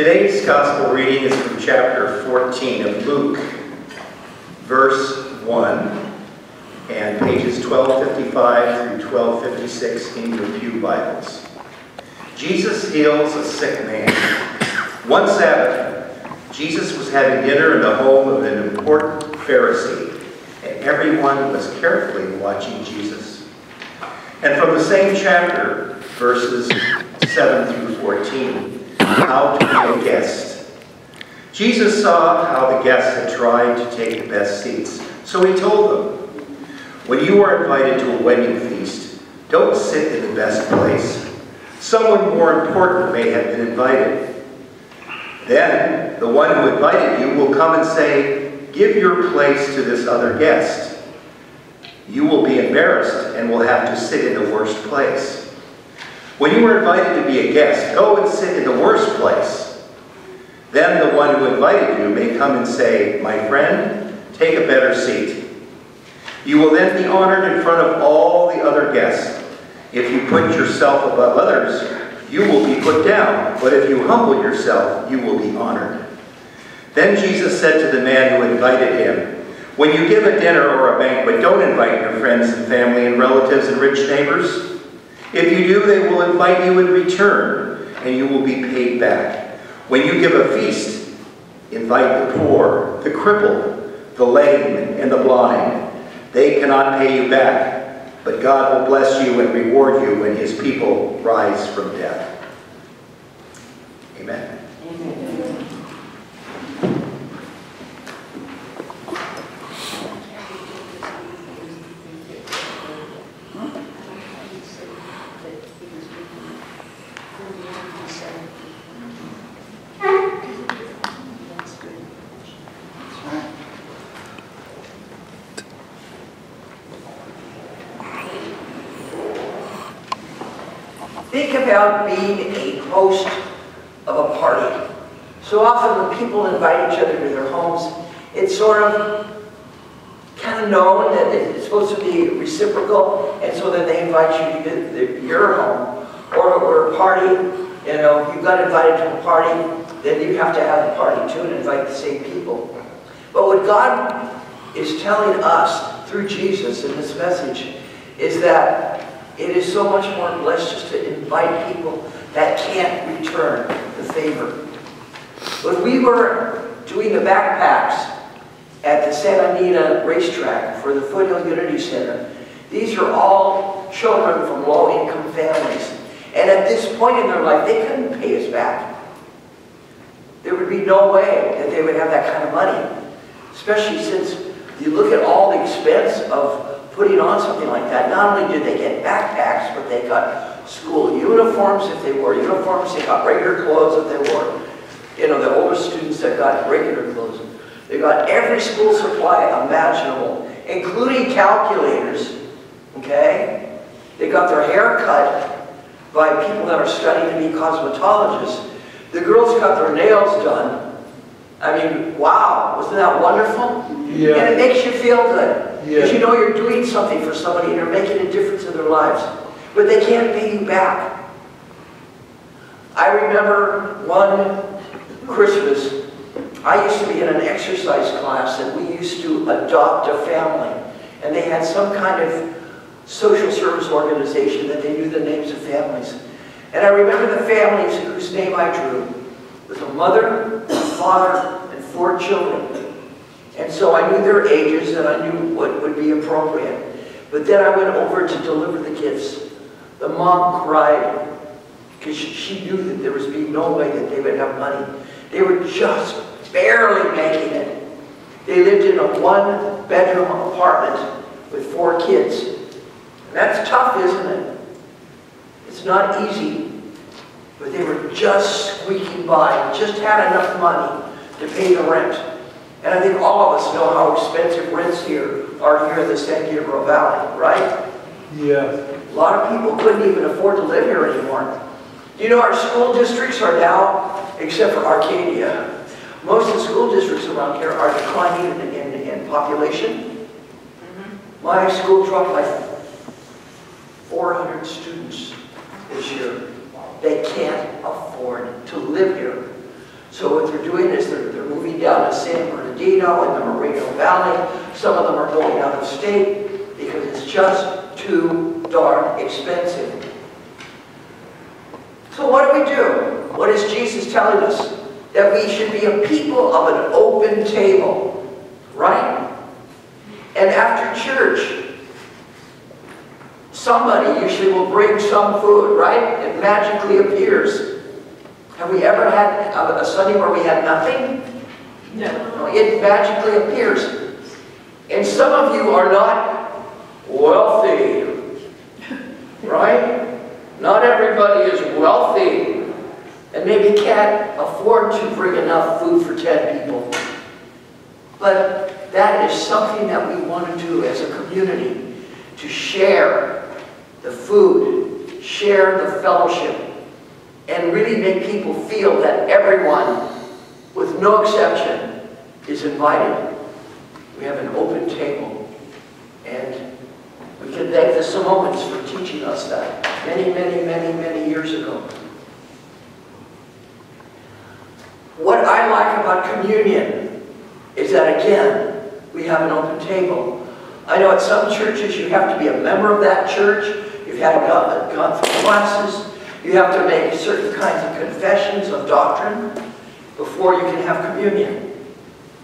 Today's Gospel reading is from chapter 14 of Luke, verse 1, and pages 1255 through 1256 in your pew Bibles. Jesus heals a sick man. One Sabbath, Jesus was having dinner in the home of an important Pharisee, and everyone was carefully watching Jesus. And from the same chapter, verses 7 through 14, how to be a guest. Jesus saw how the guests had tried to take the best seats, so he told them, when you are invited to a wedding feast, don't sit in the best place. Someone more important may have been invited. Then the one who invited you will come and say, give your place to this other guest. You will be embarrassed and will have to sit in the worst place. When you are invited to be a guest, go and sit in the worst place. Then the one who invited you may come and say, my friend, take a better seat. You will then be honored in front of all the other guests. If you put yourself above others, you will be put down. But if you humble yourself, you will be honored. Then Jesus said to the man who invited him, when you give a dinner or a banquet, don't invite your friends and family and relatives and rich neighbors. If you do, they will invite you in return, and you will be paid back. When you give a feast, invite the poor, the crippled, the lame, and the blind. They cannot pay you back, but God will bless you and reward you when his people rise from death. Amen. Amen. Think about being a host of a party. So often when people invite each other to their homes, it's sort of kind of known that it's supposed to be reciprocal, and so that they invite you to your home. Or if it were a party, you know, if you got invited to a party, then you have to have the party too and invite the same people. But what God is telling us through Jesus in this message is that it is so much more blessed just to invite people that can't return the favor. When we were doing the backpacks at the Santa Anita racetrack for the Foothill Unity Center, these are all children from low-income families. And at this point in their life, they couldn't pay us back. There would be no way that they would have that kind of money, especially since you look at all the expense of putting on something like that. Not only did they get backpacks, but they got school uniforms if they wore uniforms. They got regular clothes if they wore. You know, the older students that got regular clothes. They got every school supply imaginable, including calculators. Okay? They got their hair cut by people that are studying to be cosmetologists. The girls got their nails done. I mean, wow, wasn't that wonderful? Yeah. And it makes you feel good. Because you know you're doing something for somebody and you're making a difference in their lives. But they can't pay you back. I remember one Christmas, I used to be in an exercise class and we used to adopt a family. And they had some kind of social service organization that they knew the names of families. And I remember the families whose name I drew was a mother, a father, and 4 children. And so I knew their ages and I knew what would be appropriate. But then I went over to deliver the gifts. The mom cried because she knew that there was being no way that they would have money. They were just barely making it. They lived in a 1-bedroom apartment with 4 kids. And that's tough, isn't it? It's not easy. But they were just squeaking by, just had enough money to pay the rent. And I think all of us know how expensive rents here are here in the San Gabriel Valley, right? Yeah. A lot of people couldn't even afford to live here anymore. You know, our school districts are now, except for Arcadia, most of the school districts around here are declining in population. My school dropped by 400 students this year. They can't afford to live here. So what they're doing is they're moving down to San Bernardino and the Moreno Valley. Some of them are going out of state because it's just too darn expensive. So what do? What is Jesus telling us? That we should be a people of an open table, right? And after church, somebody usually will bring some food, right? It magically appears. Have we ever had a Sunday where we had nothing? No. It magically appears. And some of you are not wealthy, right? Not everybody is wealthy and maybe can't afford to bring enough food for 10 people. But that is something that we want to do as a community, to share the food, share the fellowship, and really make people feel that everyone, with no exception, is invited. We have an open table, and we can thank the Samoans for teaching us that many years ago. What I like about communion is that, again, we have an open table. I know at some churches you have to be a member of that church, you've had gone through classes, you have to make certain kinds of confessions of doctrine before you can have communion.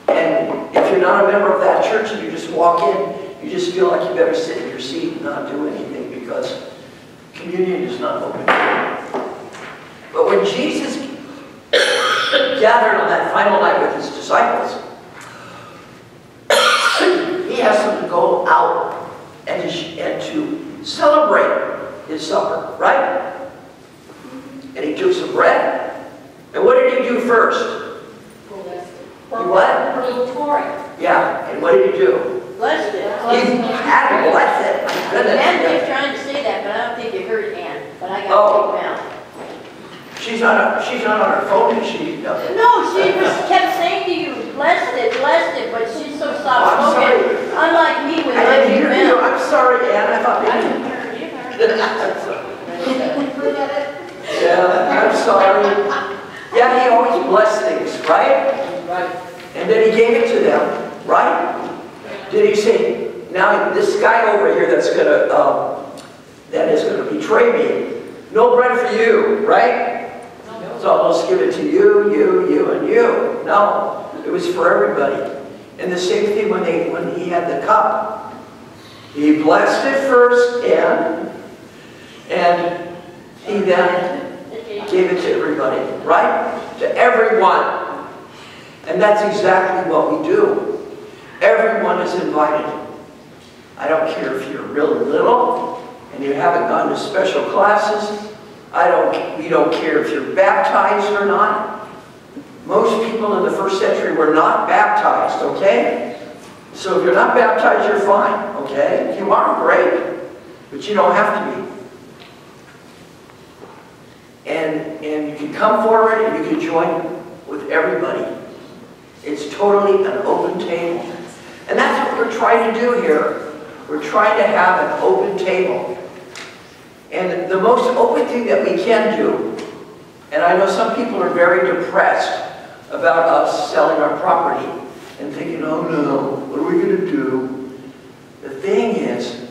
And if you're not a member of that church and you just walk in, you just feel like you better sit in your seat and not do anything because communion is not open. But when Jesus gathered on that final night with his disciples, he asked them to go out and to celebrate his supper, right? And he took some bread. And what did he do first? He what? Yeah, and what did he do? Blessed it. He had to bless it. My goodness. Ann kept trying to say that, but I don't think you heard Ann. But I got to take him out. She's not on her phone, is she? No, she just kept saying to you, blessed it, but she's so soft-spoken. Unlike me with I my didn't big hear you. mouth. I'm sorry, Ann. I thought I maybe... didn't hear you. Yeah, I'm sorry. Yeah, he always blessed things, right? Right. And then he gave it to them, right? Did he say, now this guy over here that is gonna betray me, no bread for you, right? So I'll just give it to you, you, and you. No, it was for everybody. And the same thing when he had the cup. He blessed it first, and he then gave it to everybody, right? To everyone. And that's exactly what we do. Everyone is invited. I don't care if you're really little and you haven't gone to special classes. We don't care if you're baptized or not. Most people in the first century were not baptized, okay? So if you're not baptized, you're fine, okay? If you are, great, but you don't have to be. And you can come forward and you can join with everybody. It's totally an open table. And that's what we're trying to do here. We're trying to have an open table. And the most open thing that we can do, and I know some people are very depressed about us selling our property and thinking, oh no, what are we going to do? The thing is,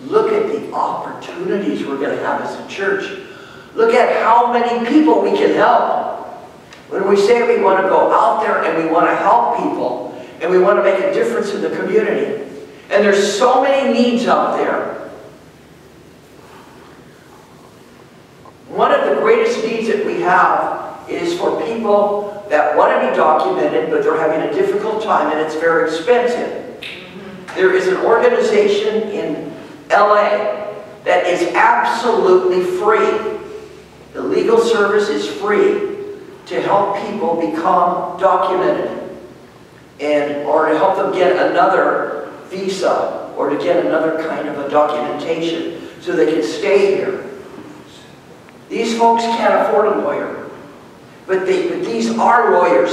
look at the opportunities we're going to have as a church. Look at how many people we can help. When we say we want to go out there and we want to help people and we want to make a difference in the community, and there's so many needs out there. One of the greatest needs that we have is for people that want to be documented, but they're having a difficult time and it's very expensive. There is an organization in LA that is absolutely free. The legal service is free to help people become documented or to help them get another visa or to get another kind of a documentation so they can stay here. These folks can't afford a lawyer, but these are lawyers.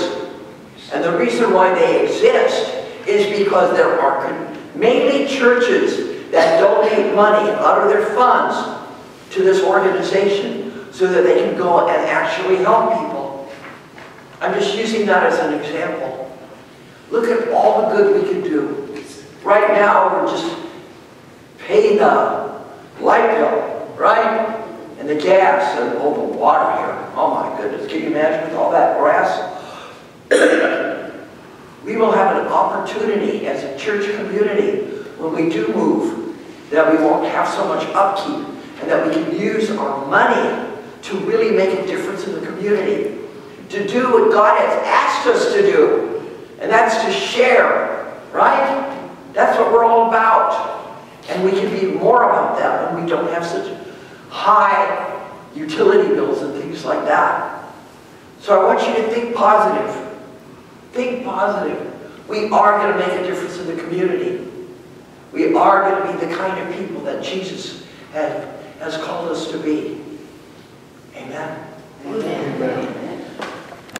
And the reason why they exist is because there are mainly churches that donate money out of their funds to this organization so that they can go and actually help people. I'm just using that as an example. Look at all the good we can do. Right now, we're just paying the light bill, right? And the gas and all the water here. Oh my goodness, can you imagine with all that grass? We will have an opportunity as a church community when we do move that we won't have so much upkeep and that we can use our money to really make a difference in the community. To do what God has asked us to do. And that's to share, right? That's what we're all about. And we can be more about that when we don't have such high utility bills and things like that. So I want you to think positive. Think positive. We are going to make a difference in the community. We are going to be the kind of people that Jesus has called us to be.